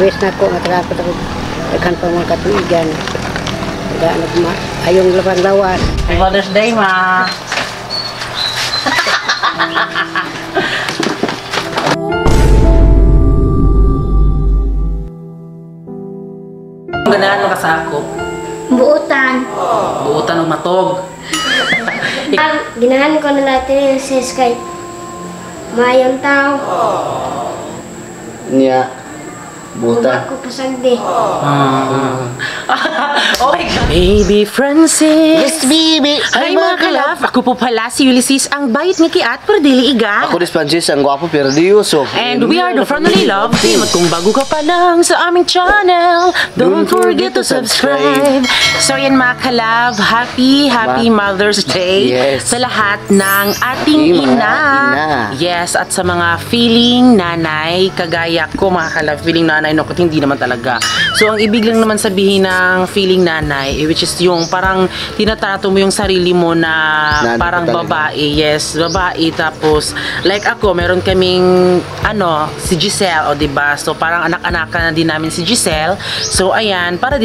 Wish na ko, matrapot ako. Ikan pa mga katuigan. Ayong labang lawas. Happy Mother's Day, Ma! Ganahan mo ka sa ako? Buutan. Buutan ng matog. Ginahan ko na natin sa Skype. Mayong tao. Niya. Buta. Ako pasagdi. Okay. Baby Francis. Yes, baby. Hi mga kalaf. Ako po pala si Ulysses, ang bayit ni Kiat pero dili iga. Ako dis Francis, ang gwapo pero di uso. And we are the Friendly Love Team. At kung bago ka pa lang sa aming channel, don't forget to subscribe. So yan mga kalaf, happy Mother's Day sa lahat ng ating ina. Yes, at sa mga feeling nanay, kagaya ko mga kalaf, feeling nanay, no, hindi naman talaga. So ang ibig lang naman sabihin ng feeling nanay, which is yung parang tinatrato mo yung sarili mo na parang babae. Yes, babae. Tapos like ako, meron kaming si Giselle, o diba? So parang anak-anakan na din namin si Giselle. So ayan, para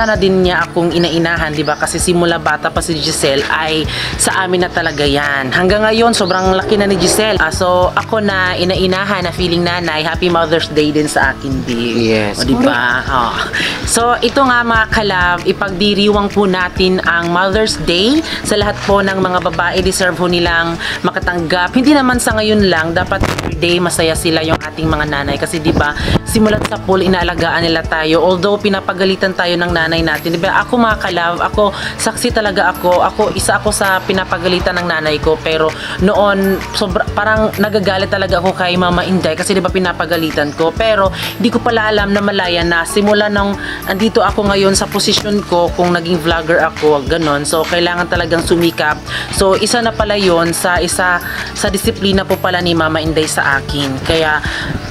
na din niya akong inainahan, diba? Kasi simula bata pa si Giselle ay sa amin na talaga yan. Hanggang ngayon, sobrang laki na ni Giselle. So ako na inainahan na feeling nanay, Happy Mother's Day din sa akin, babe. Yes. O diba? Oh. So ito nga mga kalab, ipagdiriwang po natin ang Mother's Day sa lahat po ng mga babae. Deserve po nilang makatanggap. Hindi naman sa ngayon lang, dapat every day masaya sila yung ating mga nanay. Kasi diba, simulat sa pool, inaalagaan nila tayo. Although pinapagalitan tayo ng nanay natin. Diba, ako mga kalab, ako, saksi talaga ako. Isa ako sa pinapagalitan ng nanay ko. Pero noon, parang nagagalit talaga ako kay Mama Inday. Kasi diba, pinapagalitan ko. Pero hindi ko pala alam na malaya na simula nung andito ako ngayon sa posisyon ko, kung naging vlogger ako, ganon. So, kailangan talagang sumikap. So, isa na pala yun sa disiplina po pala ni Mama Inday sa akin. Kaya,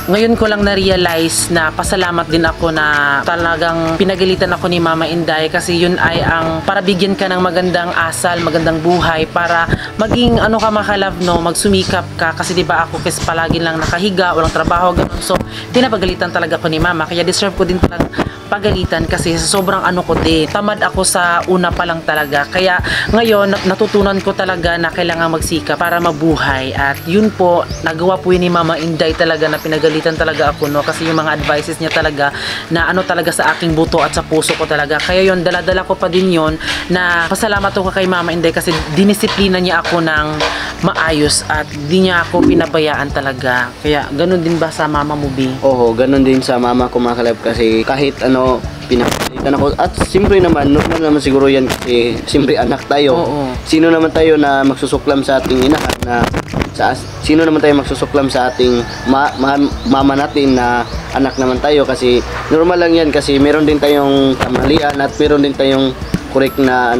ngayon ko lang na-realize na pasalamat din ako na talagang pinagalitan ako ni Mama Inday kasi yun ay ang para bigyan ka ng magandang asal, magandang buhay para maging ka makalab, no, magsumikap ka kasi diba ako kasi palagi lang nakahiga, walang trabaho, ganun. So, pinapagalitan talaga ko ni Mama kaya deserve ko din talagang pagalitan kasi sobrang ko din. Tamad ako sa una pa lang talaga. Kaya ngayon, natutunan ko talaga na kailangan magsikap para mabuhay. At yun po, nagawa po yun ni Mama Inday talaga na pinagalitan talaga ako, no? Kasi yung mga advices niya talaga na talaga sa aking buto at sa puso ko talaga. Kaya yun, dala-dala ko pa din yun na pasalamat ako kay Mama Inday kasi dinisiplina niya ako ng maayos at di niya ako pinabayaan talaga. Kaya ganun din ba sa mama mo, B? Oo, ganun din sa mama ko mga kalab kasi kahit pinapalitan ako. At siyempre naman, normal naman siguro yan kasi siyempre anak tayo. Oo. Sino naman tayo na magsusuklam sa ating inahan sino naman tayo magsusuklam sa ating mama natin na anak naman tayo kasi normal lang yan kasi meron din tayong kamalian at meron din tayong correct na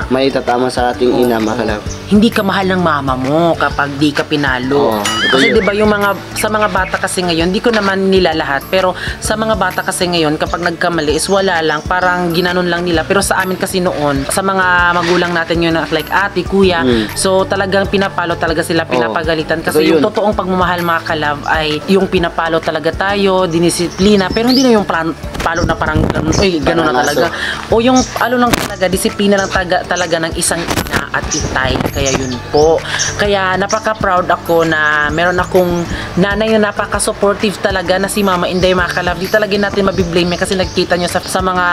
maitatama sa ating ina, mga kalab. Hindi ka mahal ng mama mo kapag di ka pinalo. Kasi 'di ba yung sa mga bata kasi ngayon, di ko naman nila lahat, pero sa mga bata kasi ngayon kapag nagkamali is wala lang, parang ginanon lang nila. Pero sa amin kasi noon, sa mga magulang natin yun like ate, kuya, so talagang pinapalo talaga sila, pinapagalitan kasi yung totoong pagmamahal mga kalab ay yung pinapalo talaga tayo, dinisiplina, pero hindi na yung palo na parang gano'n na talaga. O yung lang talaga, disiplina lang talaga ng isang ina at itay. Kaya yun po. Kaya napaka-proud ako na meron akong nanay na napaka-supportive talaga na si Mama Inday, mga kalab. Di talaga natin mabiblame kasi nagkita nyo sa mga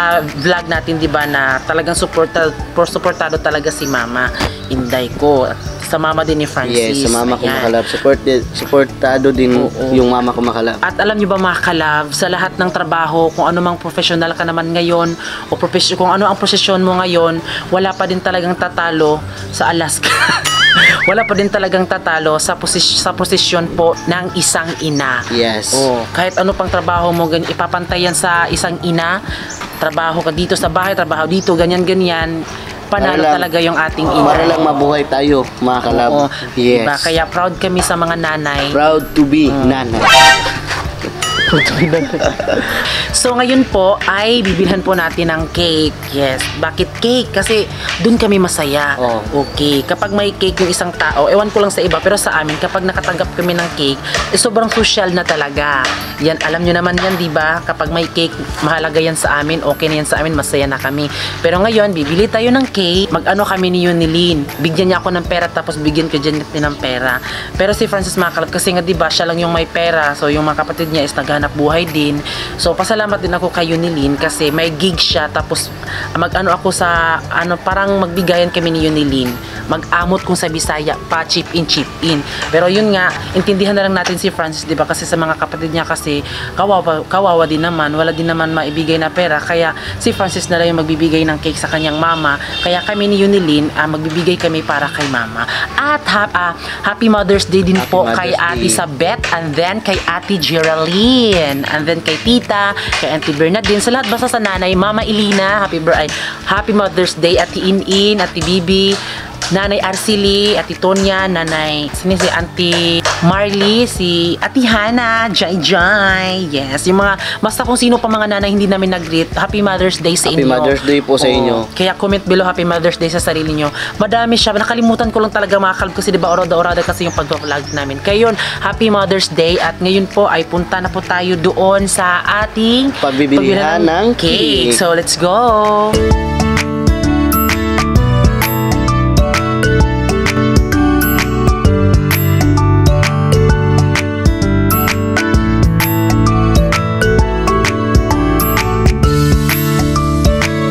vlog natin, di ba, na talagang supportado talaga si Mama Inday ko. Sa mama din ni Francis. Yes, sa mama ko makalab. Supportado din yung mama ko makalab. At alam nyo ba mga kalab, sa lahat ng trabaho, kung ano mang professional ka naman ngayon, o kung ano ang posisyon mo ngayon, wala pa din talagang tatalo sa Alaska. Wala pa din talagang tatalo sa posisyon po ng isang ina. Yes. Kahit ano pang trabaho mo, ipapantayan sa isang ina, trabaho ka dito sa bahay, trabaho dito, ganyan-ganyan, panalo talaga yung ating ina. Para lang mabuhay tayo, mga kalab. Yes. Diba? Kaya proud kami sa mga nanay. Proud to be nanay. So ngayon po ay bibilhan po natin ng cake. Yes. Bakit cake? Kasi dun kami masaya. Oh. Okay. Kapag may cake yung isang tao, ewan ko lang sa iba, pero sa amin, kapag nakatanggap kami ng cake, sobrang social na talaga. Yan, alam nyo naman yan, di ba? Kapag may cake, mahalaga yan sa amin, okay na yan sa amin, masaya na kami. Pero ngayon, bibili tayo ng cake, mag-ano kami ni Yunilin. Bigyan niya ako ng pera, tapos bigyan ko Janet din ng pera. Pero si Francis Makalab, kasi nga di ba, siya lang yung may pera, so yung mga kapatid niya is naghanap buhay din. So pasalamat din ako kay Yunilin kasi may gig siya, tapos mag-ano ako sa, parang magbigayan kami ni Yunilin. Mag-amot kung sa Bisaya, pa chip in. Pero yun nga, intindihan na lang natin si Francis, di ba? Kasi sa mga kapatid niya kasi, kawawa din naman, wala din naman maibigay na pera. Kaya si Francis na lang yung magbibigay ng cake sa kanyang mama. Kaya kami ni Yunilin, magbibigay kami para kay mama. At Happy Mother's Day din po kay Ate Sabeth, and then kay Ate Geraldine, and then kay Tita, kay Auntie Bernadine, sa lahat basta sa nanay, Mama Elina, Happy Mother's Day, Ate Inin, Ate Bibi, Nanay Arceli, Ate Tonya, Nanay, si Auntie Marley, si Ate Hana, Jai. Yes, yung mga, basta kung sino pa mga nanay hindi namin nag-greet, Happy Mother's Day sa inyo. Happy Mother's Day po sa inyo. Kaya comment below Happy Mother's Day sa sarili nyo. Madami siya. Nakalimutan ko lang talaga mga kalb kasi diba orada kasi yung pag-vlog namin. Kaya yun, Happy Mother's Day at ngayon po ay punta na po tayo doon sa ating pagbibilihan ng cake. So let's go!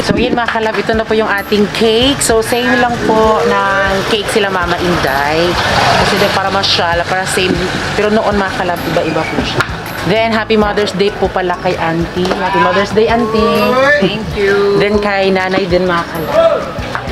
So yun mga kalab, ito na po yung ating cake. So same lang po ng cake sila Mama Inday. Kasi din para masyala, para same. Pero noon mga kalab, iba-iba po siya. Then Happy Mother's Day po pala kay Auntie. Happy Mother's Day, Auntie. Thank you. Then kay Nanay din mga kalab.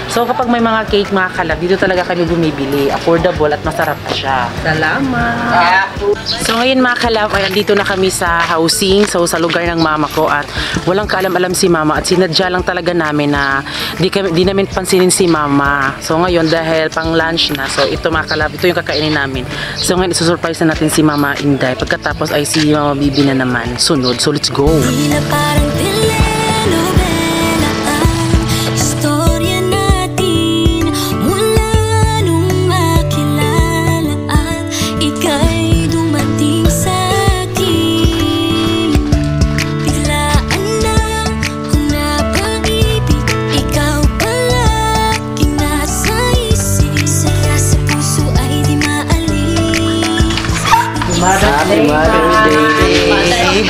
So kapag may mga cake mga kalab, dito talaga kami bumibili. Affordable at masarap pa siya. Salamat. So ngayon mga kalab, ay andito na kami sa housing, so sa lugar ng mama ko at walang kaalam-alam si mama at sinadya lang talaga namin na di namin pansinin si mama. So ngayon dahil pang lunch na, so ito mga kalab, ito yung kakainin namin. So ngayon isusurprise na natin si Mama Inday. Pagkatapos ay si Mama Bibi na naman sunod. So let's go! Happy Mother's Day!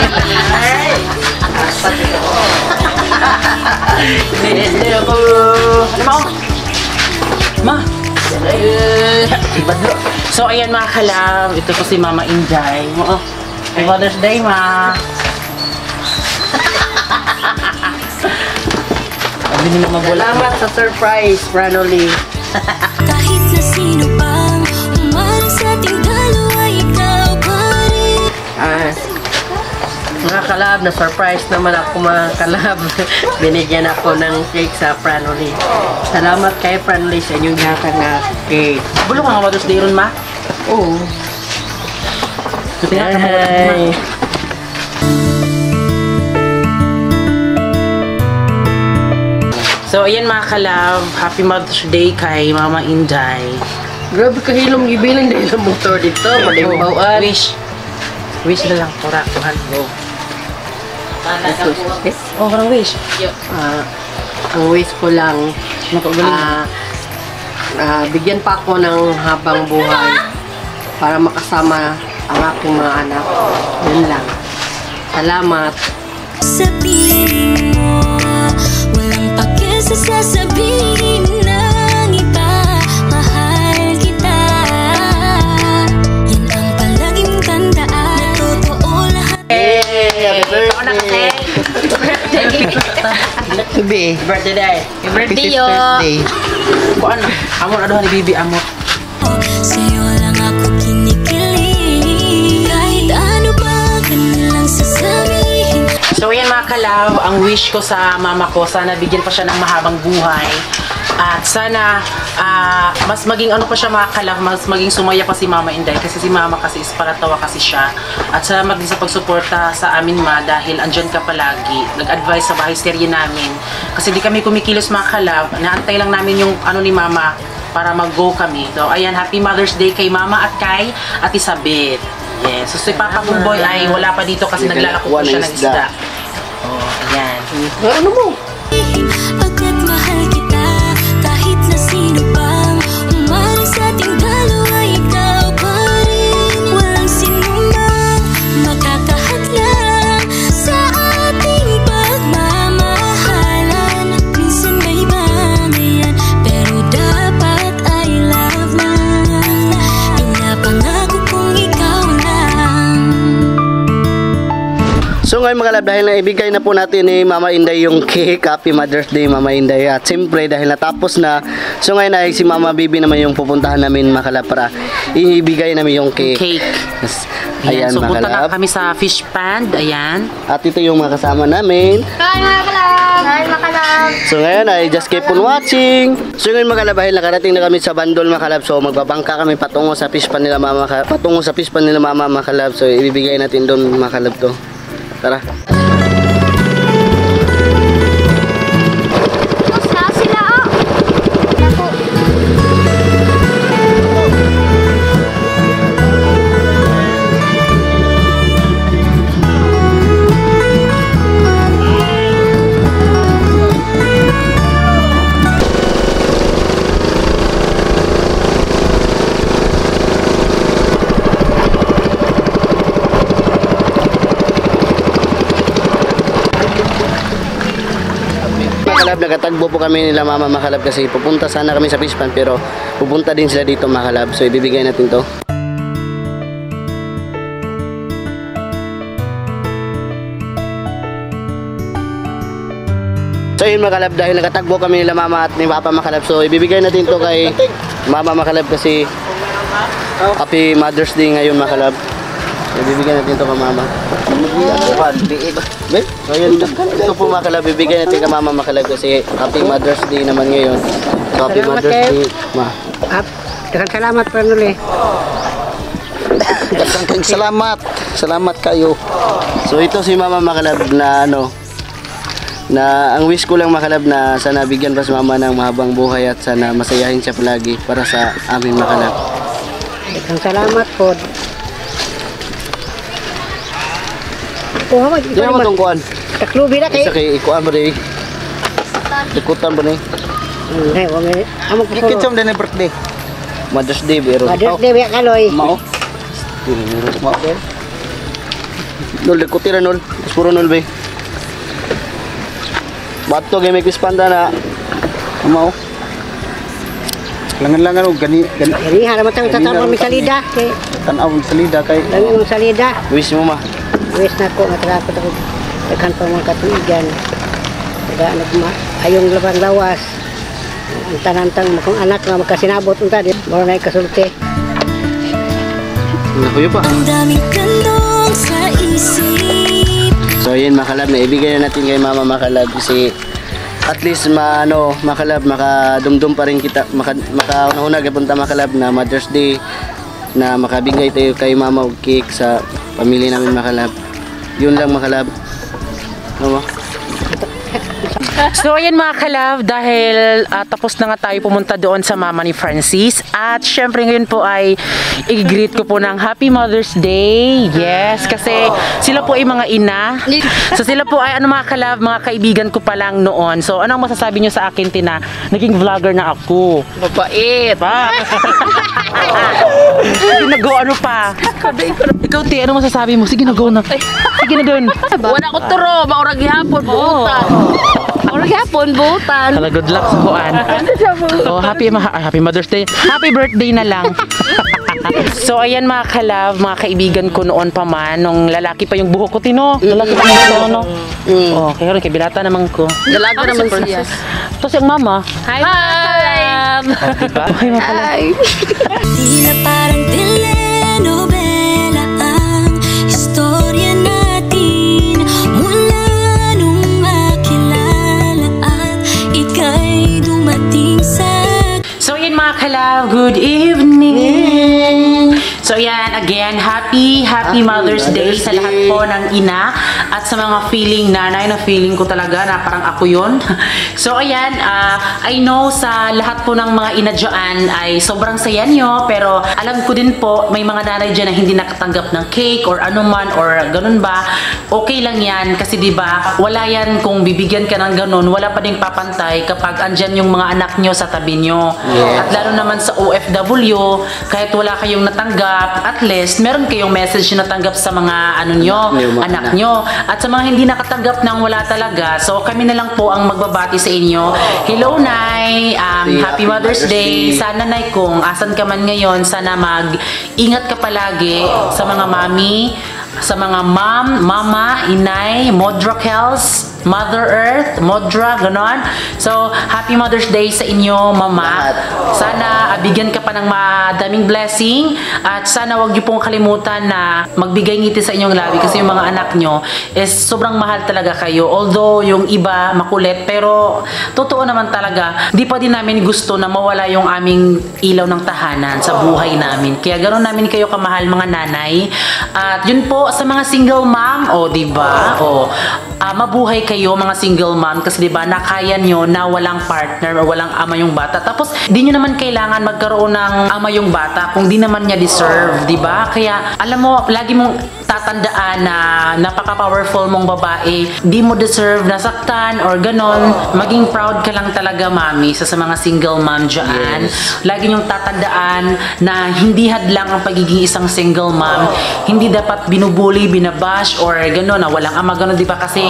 Ma! So ayan mga kalab, ito po si Mama Inday. Happy Mother's Day, Ma! Salamat sa surprise, Ranoli. Kahit na sino pang umarang sa ating dalawa, ikaw pa rin. Mga kalab, na-surprise naman ako mga kalab. Binigyan ako ng cake sa Franoli. Salamat kay Franoli sa inyong hatag na cake. Bulong mga Mother's Day ron, Ma? Oo. Yay! So, ayan mga kalab, Happy Mother's Day kay Mama Inday. Grabe kahilong gibilang dahil sa motor dito. Malimbawaan. Wish na lang, pura, kuhan mo. Oh, parang wish. Ang wish ko lang, bigyan pa ako ng habang buhay para makasama ang aking mga anak. Yun lang. Salamat. Sa piling mo, walang pake sa sasabihin ng iba. Mahal kita, yan ang palagi mong tandaan. Na totoo lahat. Birthday. Birthday yo! Kuan, amot aduhan ni Bibi, amot. Sa'yo lang ako kinikilig. Kahit ano ba kanilang sasabihin. So yan mga kalab, ang wish ko sa mama ko, sana bigyan pa siya ng mahabang buhay. At sana mas maging ano pa siya mga kalab, mas maging sumaya pa si Mama Inday kasi si Mama kasi is paratawa kasi siya. At salamat din sa pagsuporta sa amin ma dahil andyan ka palagi. Nag-advise sa bahay serye namin. Kasi di kami kumikilos mga kalab, naantay lang namin yung ano ni Mama para mag-go kami. So ayan, happy Mother's Day kay Mama at kay Ate Sabit. Yes. So si Papa Kumboy ay wala pa dito kasi naglalako po siya ng isda. Oh, ayan. Ano mo? Pagkat mahal kita, kahit na sino pang umaring sa ating dalawa, ikaw pa rin. Walang sinumang makakahadlang sa ating pagmamahalan. Minsan may bangayan, pero dapat ay love lang. Pinapangako kong ikaw lang. So ngayon mga kalab, dahil naibigay na po natin ni Mama Inday yung cake, Happy Mother's Day Mama Inday. At siyempre dahil natapos na, so ngayon ay si Mama Bibi naman yung pupuntahan namin mga kalab para ibigay namin yung cake. Cake. Yes. Ayan, Ayan so mga punta kalab. na kami sa fish pond. Ayan. At ito yung mga kasama namin. Hi, mga kalab! Hi, mga kalab! So ngayon ay just keep on watching. So ngayon mga kalab, dahil nakarating na kami sa Bandol mga kalab, so magbabangka kami patungo sa fish pond nila Mama, patungo sa fish pond nila Mama mga kalab. So ibibigay natin doon mga kalab to. Tara. Basta sila, oh! Ako. Makalab, nagatagbo po kami nila Mama Makalab kasi pupunta sana kami sa fish pond pero pupunta din sila dito Makalab. So ibibigay natin to. So yun Makalab, dahil nagatagbo kami nila Mama at ni Papa Makalab, so ibibigay natin to kay Mama Makalab kasi Happy Mother's Day ngayon Makalab. Ibibigay natin to kay Mama. So yun, ito po Makalab, bibigyan natin kay Mama Makalab kasi Happy Mother's Day naman ngayon. So Happy Salamat, Mother's Kev. Day Ma. Salamat Pranuli. Daghang salamat kayo. So ito si Mama Makalab na ano, na ang wish ko lang Makalab na sana bigyan pa si Mama ng mahabang buhay at sana masayahin siya palagi para sa amin Makalab. Salamat po. Oh, Di mo itong kuhan. taklubi na Isa kay ikuhan ba rin? Ikutan ba rin? Hindi, wag may amo ko. Kikitsam din yung birthday. Mother's Day pero. Mother's Day biya kaloy. Mao. Mao. Nol likuti ra nol. Puro nol bay. Bato game kispanda na. Mao. Langan-langan og gani Gani haraman tayo tatapon mi salida kay tanaw sa salida kay dami mong salida. wish mo ma. Wis na ko matrapot ako. Daghan pa mga katuigan. Kaya nagma ayong labang lawas. Ang tanantang kung anak nga magkasinabot unta di mo na ikasulti. Nakuyo pa. Ang daming kandong sa isip. So yun Makalab, na ibigay na natin kay Mama Makalab kasi at least Makalab, makadumdum pa rin kita, makaunahuna punta Makalab na Mother's Day na makabigay tayo kay Mama og cake sa pamilya namin Makalab. Yun lang Makalab. Ano? So ayan mga kalab, dahil tapos na nga tayo pumunta doon sa mama ni Francis. At syempre ngayon po ay i-greet ko po ng Happy Mother's Day. Yes, kasi sila po ay mga ina. So sila po ay ano mga kalab, mga kaibigan ko pa lang noon. So anong masasabi nyo sa akin Tina? Naging vlogger na ako. Mabait. Pa. Sige na go, ano pa? Ikaw Ti, ano masasabi mo? Sige na go na. Sige na doon. Wala ko turo, maurag gihapon buutan. Maurag gihapon buutan. Hala, good luck sa buwan. So, happy Mother's Day. Happy birthday na lang. So, ayan mga kalab, mga kaibigan ko noon pa man, nung lalaki pa yung buhok ko, Tino. Lalaki pa yung buhok, no? Oh, kaya rin, kay binata naman ko. Dalaga naman siya. Tapos yung mama. Hi, Kalab! Diba? Hi, mga kalab. Tila parang telenovela ang istorya natin mula nung makilala at ika'y dumating sa kalab, good evening! So ayan, again, happy Mother's Day sa lahat po ng ina at sa mga feeling nanay na feeling ko talaga na parang ako yun. So ayan, I know sa lahat po ng mga ina dyan ay sobrang saya nyo, pero alam ko din po may mga nanay dyan na hindi nakatanggap ng cake or anuman or ganun ba. Okay lang yan kasi diba, wala yan kung bibigyan ka ng ganun, wala pa ding papantay kapag andyan yung mga anak nyo sa tabi nyo. Yes. At lalo naman sa OFW, kahit wala kayong natanggap, at least meron kayong message na natanggap sa mga ano nyo, anak nyo. At sa mga hindi nakatanggap ng wala talaga, so kami na lang po ang magbabati sa inyo. Hello, Nay! Happy Mother's Day! Sana, Nay, kung asan ka man ngayon, sana mag-ingat ka palagi sa mga mami, sa mga mama, inay, Modra Kels, Mother Earth, Modra, ganon. So, happy Mother's Day sa inyo, Mama. Sana bigyan ka pa ng madaming blessing at sana wag niyo pong kalimutan na magbigay ngiti sa inyong labi kasi yung mga anak nyo is sobrang mahal talaga kayo. Although yung iba makulit, pero totoo naman talaga, di pa din namin gusto na mawala yung aming ilaw ng tahanan sa buhay namin. Kaya ganoon namin kayo kamahal mga nanay. At yun po sa mga single mom, di ba? Mabuhay kayo mga single mom kasi 'di ba nakaya nyo na walang partner o walang ama yung bata. Tapos di nyo naman kailangan magkaroon ng ama yung bata kung di naman niya deserve, 'di ba? Kaya alam mo, lagi mong tatandaan na napaka-powerful mong babae. Di mo deserve nasaktan or ganon. Maging proud ka lang talaga, mami, sa mga single mom dyan. Yes. Lagi nyong tatandaan na hindi hadlang ang pagiging isang single mom. Hindi dapat binubuli, binabash or ganon na walang ama, ganon, 'di ba? Kasi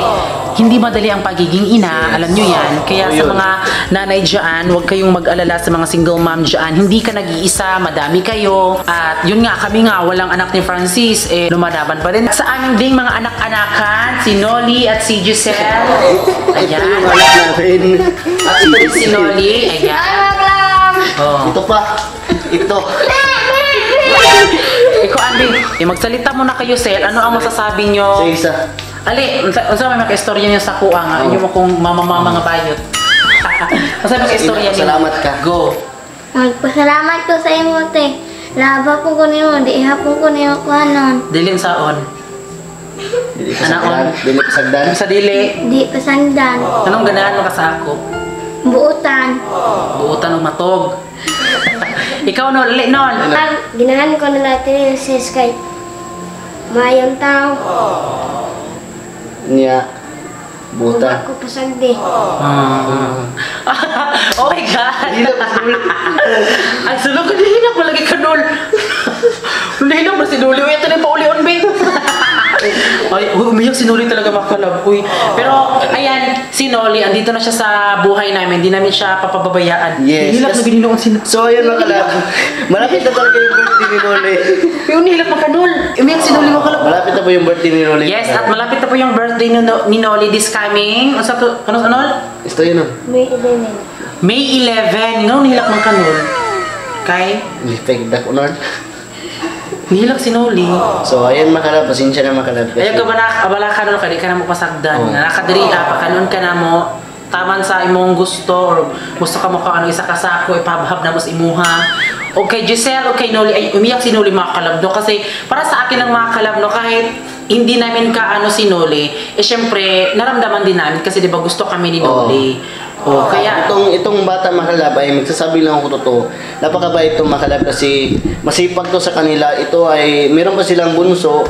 hindi madali ang pagiging ina, alam nyo yan. Kaya sa mga nanay dyan, huwag kayong mag-alala sa mga single mom dyan. Hindi ka nag-iisa, madami kayo. At yun nga, kami nga, walang anak ni Francis, lumalaban pa rin. Sa aming ding mga anak-anakan, si Noli at si Giselle. Ayan. Ito yung anak natin. At ito din si Noli. Ayan. Ito pa. Ito. Ikaw, Andy, magsalita muna kayo, Sel. Ano ang masasabi nyo? Sa isa. Ali, unsa may maka-istorya niya sa kuha nga? Inyo mo kung mama nga bayot. Unsa may maka-istorya niya? Salamat ka. Go. Magpasalamat ko sa imo, te. Laba po ko nimo, di hapon ko nimo kuhanon. Dilin saon. Dili pasagdan. Sa dili. Di pasangdan. Anong ganahan mo ka sa ako? Buutan. Buutan o matog. Ikaw, Nol. Nol. Pag ginahan ko na natin sa Skype, mayong tao. Niya. Buta. Ako pasagdi. Oh my God! Ang sulong ko, dihinak mo lagi ka, Nol. Dihinak mo si Noli. Uy, ito na yung pauli-on, babe. Ay, umiyak si Noli talaga, makalab. Uy. Pero, ayan, si Noli, andito na siya sa buhay namin. Hindi namin siya papababayaan. Yes. Nihilak na bininoon si Noli. So, ayun mga kalab. Malapit na talaga yung birthday ni Noli. Yung nihilak na ka, Nol. Umiyak si Noli, makalab. Malapit na po yung birthday ni Noli. Yes, at malapit na po yung birthday ni Noli this coming. Ano, Nol? Ito yun, May ilinin. May 11. Ngayon, nihilak man ka, Nol. Kay? Fake duck, Unard. Nihilak si Noli. So, ayun mga kalab. Pasensya na mga kalab. Ayaw ka ba abala ka, Nol, kadi ka na mo pasagdan. Nakadiri, pakanon ka na mo. Taman sa imong gusto or gusto ka mo ka isa ka sako, ipabhab na mo sa imuha. Okay, Giselle, okay, Noli. Ay, umiyak si Noli mga kalab, no? Kasi para sa akin ang mga kalab, no, kahit hindi namin kaano si Noli, syempre, naramdaman din namin kasi di ba gusto kami ni Noli. Kaya itong bata makalab ay magsasabi lang ako totoo. Napakabait itong makalab kasi masipag to sa kanila. Ito ay meron pa silang bunso.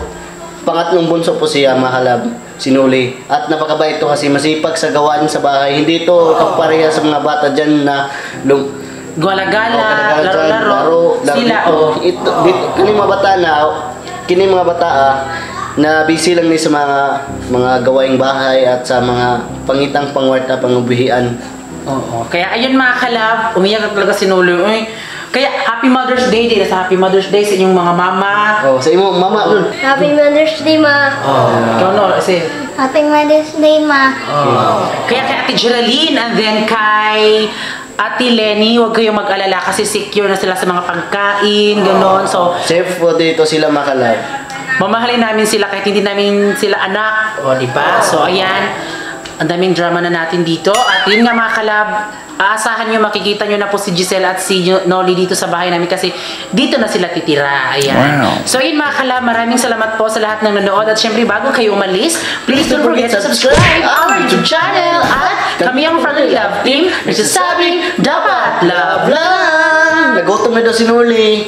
Pangatlong bunso po siya makalab, si Noli. At napakabait to kasi masipag sa gawain sa bahay. Hindi to kapareha sa mga bata dyan na gala-gala, laro-laro, sila kini mga bata na busy lang ni sa mga gawaing bahay at sa mga pangitang pangwarta pangubuhian. Oo. Kaya ayun mga kalab, umiyak talaga si Noli. Kaya Happy Mother's Day din sa Happy Mother's Day sa inyong mga mama. Sa imo mama nun. Happy Mother's Day, ma. Ikaw, Nol, kasi Happy Mother's Day, ma. kaya kay Ate Geraldine and then kay Ate Lenny, huwag kayong mag-alala kasi secure na sila sa mga pagkain, ganon. So, Safe po dito sila makalab. mamahalin namin sila kahit hindi namin sila anak. O, di ba? So, ayan. Ang daming drama na natin dito. At yun nga mga kalab, aasahan nyo, makikita nyo na po si Giselle at si Nolly dito sa bahay namin kasi dito na sila titira. Ayan. Wow. So yun mga kalab, maraming salamat po sa lahat ng nanood at syempre bago kayo umalis, please don't forget to subscribe our YouTube channel at kami ang Friendly Love Team nagsasabing dapat love lang! Nagutom na daw si Noli.